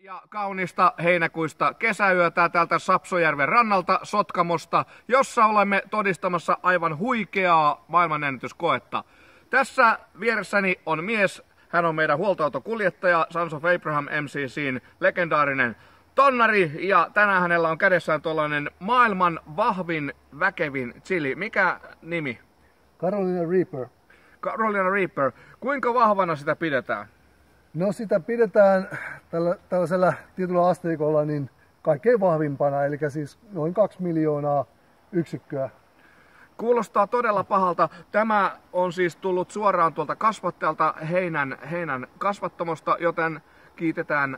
Ja kaunista heinäkuista kesäyötä täältä Sapsojärven rannalta Sotkamosta, jossa olemme todistamassa aivan huikeaa maailmanennätyskoetta. Tässä vieressäni on mies, hän on meidän huoltoautokuljettaja, Sons of Abraham MCC:n legendaarinen tonnari, ja tänään hänellä on kädessään tuollainen maailman vahvin, väkevin chili. Mikä nimi? Carolina Reaper. Carolina Reaper. Kuinka vahvana sitä pidetään? No sitä pidetään tällaisella tietyllä asteikolla niin kaikkein vahvimpana, eli siis noin 2 miljoonaa yksikköä. Kuulostaa todella pahalta. Tämä on siis tullut suoraan tuolta kasvattajalta heinän kasvattamosta, joten kiitetään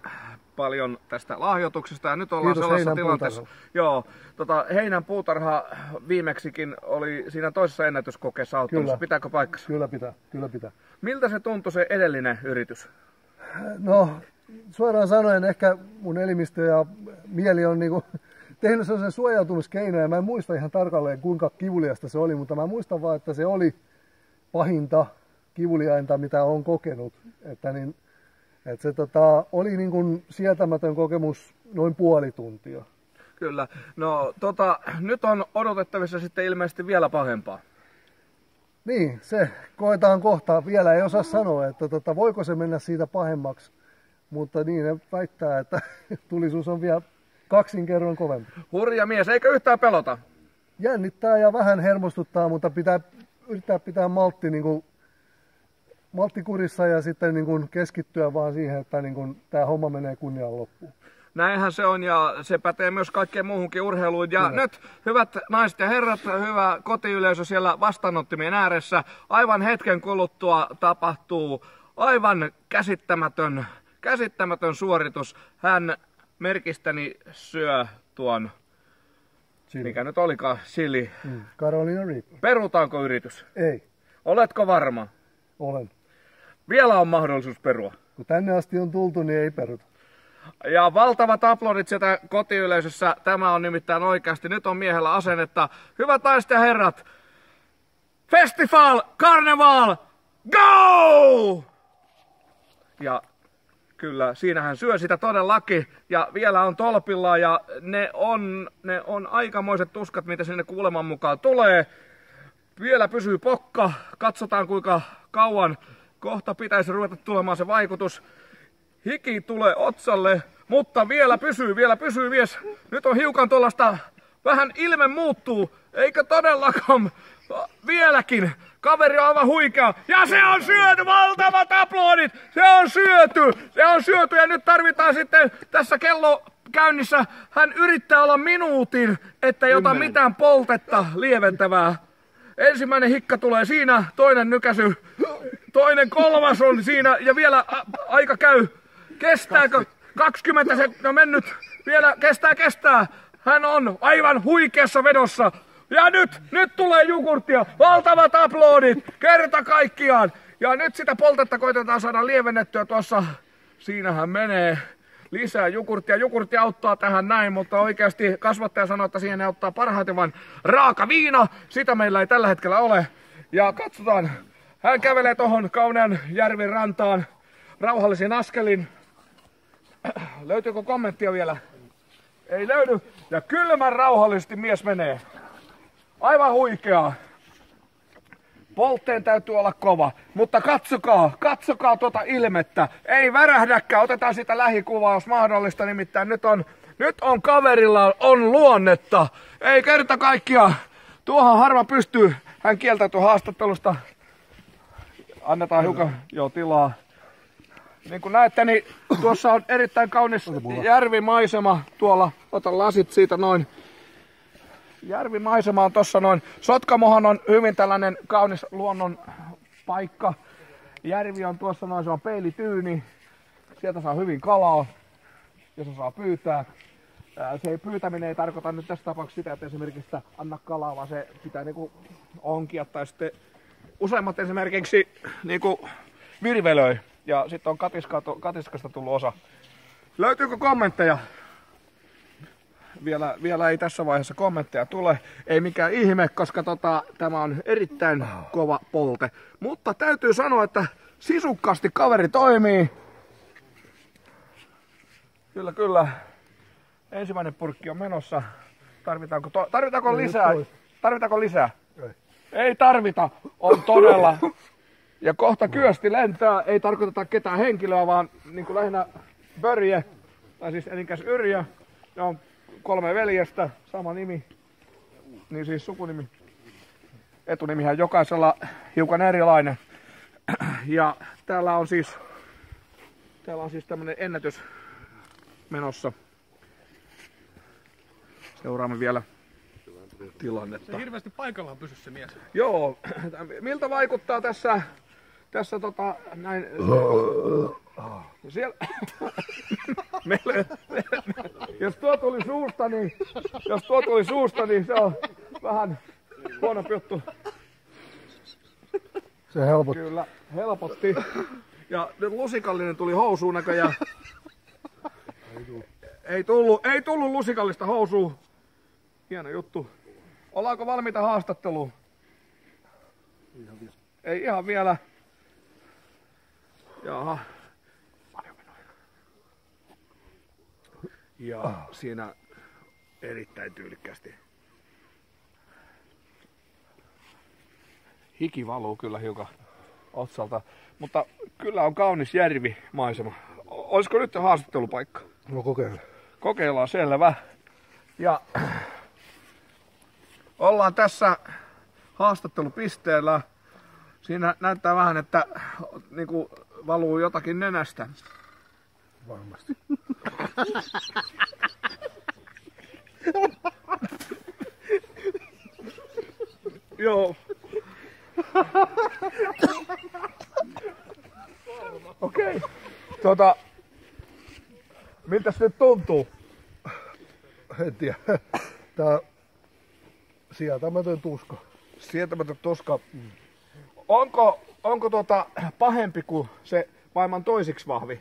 paljon tästä lahjoituksesta. Ja nyt ollaan sellaisessa tilanteessa. Joo, heinän puutarha viimeksikin oli siinä toisessa ennätyskokeessa auttamassa. Pitääkö paikkansa? Kyllä pitää. Miltä se tuntui se edellinen yritys? No, suoraan sanoen ehkä mun elimistö ja mieli on niinku tehnyt sellaisen suojautumiskeinoja. Mä en muista ihan tarkalleen kuinka kivuliasta se oli, mutta mä muistan vaan, että se oli pahinta kivuliainta, mitä olen kokenut. Että se oli niin kuin sietämätön kokemus noin puoli tuntia. Kyllä. No nyt on odotettavissa sitten ilmeisesti vielä pahempaa. Niin, se koetaan kohta. Vielä ei osaa sanoa, että voiko se mennä siitä pahemmaksi. Mutta niin ne väittää, että tulisuus on vielä 2 kerran kovempi. Hurja mies, eikö yhtään pelota? Jännittää ja vähän hermostuttaa, mutta pitää yrittää pitää maltti kurissa ja sitten keskittyä vaan siihen, että tämä homma menee kunniaan loppuun. Näinhän se on ja se pätee myös kaikkeen muuhunkin urheiluun. Ja nyt, hyvät naiset ja herrat, hyvä kotiyleisö siellä vastaanottimien ääressä, aivan hetken kuluttua tapahtuu aivan käsittämätön suoritus. Hän merkistäni syö tuon, chili. Mikä nyt olikaan, chili. Carolina Reaper. Perutaanko yritys? Ei. Oletko varma? Olen. Vielä on mahdollisuus perua. Kun tänne asti on tultu, niin ei peruta. Ja valtavat aplodit sieltä kotiyleisössä. Tämä on nimittäin oikeasti. Nyt on miehellä asennetta. Hyvät naiset ja herrat. Festival, Carnival, go! Ja kyllä, siinä hän syö sitä todellakin. Ja vielä on tolpilla ja ne on aikamoiset tuskat, mitä sinne kuuleman mukaan tulee. Vielä pysyy pokka. Katsotaan kuinka kauan. Kohta pitäisi ruveta tulemaan se vaikutus. Hiki tulee otsalle, mutta vielä pysyy mies. Nyt on hiukan tuollaista, vähän ilme muuttuu, eikä todellakaan vieläkin. Kaveri on aivan huikea. Ja se on syöty, valtavat aplodit. Se on syöty ja nyt tarvitaan sitten tässä kello käynnissä. Hän yrittää olla minuutin, ettei ota mitään poltetta lieventävää. Ensimmäinen hikka tulee siinä, toinen nykäsy, toinen kolmas on siinä ja vielä aika käy. Kestääkö? 20 sekuntia on mennyt. Vielä kestää. Hän on aivan huikeassa vedossa. Ja nyt tulee jogurttia. Valtavat aplodit kerta kaikkiaan. Ja nyt sitä poltetta koitetaan saada lievennettyä tuossa. Siinähän menee lisää jogurttia. Jogurtti auttaa tähän näin, mutta oikeasti kasvattaja sanoo, että siihen auttaa parhaiten vain raaka viina. Sitä meillä ei tällä hetkellä ole. Ja katsotaan. Hän kävelee tohon kaunean järven rantaan rauhallisin askelin. Löytyykö kommenttia vielä? Ei löydy. Ja kylmän rauhallisesti mies menee. Aivan huikeaa. Poltteen täytyy olla kova. Mutta katsokaa tuota ilmettä. Ei värähdäkään. Otetaan sitä lähikuvaa, jos mahdollista. Nimittäin nyt on kaverilla on luonnetta. Ei kerta kaikkiaan. Tuohon harva pystyy. Hän kieltäytyy haastattelusta. Annetaan hiukan tilaa. Niin kuin näette, niin tuossa on erittäin kaunis järvimaisema tuolla. Ota lasit siitä noin. Järvimaisema on tossa noin. Sotkamohan on hyvin tällainen kaunis luonnon paikka. Järvi on tuossa noin, se on peilityyni. Sieltä saa hyvin kalaa, jos saa pyytää. Se pyytäminen ei tarkoita nyt tässä tapauksessa sitä, että esimerkiksi anna kalaa, vaan se pitää niinku onkia tai sitten useimmat esimerkiksi niinku virvelöi. Ja sitten on katiskasta tullut osa. Löytyykö kommentteja? Vielä ei tässä vaiheessa kommentteja tule. Ei mikään ihme, koska tämä on erittäin kova polte. Mutta täytyy sanoa, että sisukkaasti kaveri toimii. Kyllä, kyllä. Ensimmäinen purkki on menossa. Tarvitaanko lisää? Tarvitaanko lisää? Ei tarvita. On todella. Ja kohta Kyösti lentää. Ei tarkoiteta ketään henkilöä, vaan niin kuin lähinnä Börje. Tai siis elinkäs Yrjö. Ne on 3 veljestä. Sama nimi. Niin siis sukunimi. Etunimihän jokaisella hiukan erilainen. Ja täällä on siis tämmönen ennätys menossa. Seuraamme vielä tilannetta. Se hirveästi paikallaan pysy se mies. Joo, miltä vaikuttaa tässä näin... Siellä... Jos tuo tuli suusta, niin se on vähän huonompi juttu. Se helpotti. Kyllä, helpotti. Ja nyt lusikallinen tuli housuun näköjään. Ei tullut lusikallista housua. Hieno juttu. Ollaanko valmiita haastatteluun? Ei ihan vielä. Jaha. Ja siinä erittäin tyylikkästi. Hiki valuu kyllä hiukan otsalta, mutta kyllä on kaunis järvimaisema. Olisiko nyt haastattelupaikka? No kokeile. Kokeillaan, selvä. Ja ollaan tässä haastattelupisteellä. Siinä näyttää vähän, että niinku valuu jotakin nenästä. Varmasti. Joo. Okei. Miltä se nyt tuntuu? En tiedä. Tää sietämätön tuska. Sietämätön tuska. Onko pahempi kuin se maailman toisiksi vahvi?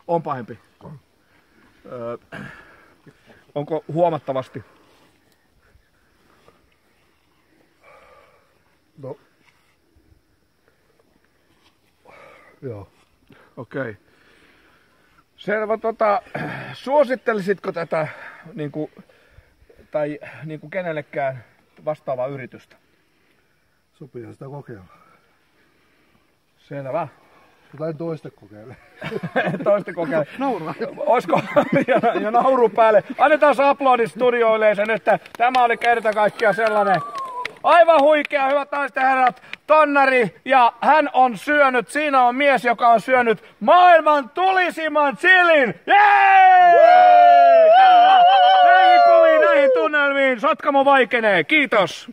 On pahempi. Onko huomattavasti? No. Joo. Okei. Selvä, suosittelisitko tätä niinku kenellekään vastaavaa yritystä? Sopiihan sitä kokeilla. Selvä. Mutta en toista kokeile. Toista kokeile. Naurua. Oisko? Ja nauru päälle. Annetaan aplodit studioyleisön, että tämä oli kerta kaikkiaan sellainen aivan huikea, hyvät naiset ja herrat, tonnari, ja hän on syönyt, siinä on mies, joka on syönyt maailman tulisimman chilin. Jee! Näihin kuviin, näihin tunnelmiin, Sotkamo vaikenee. Kiitos.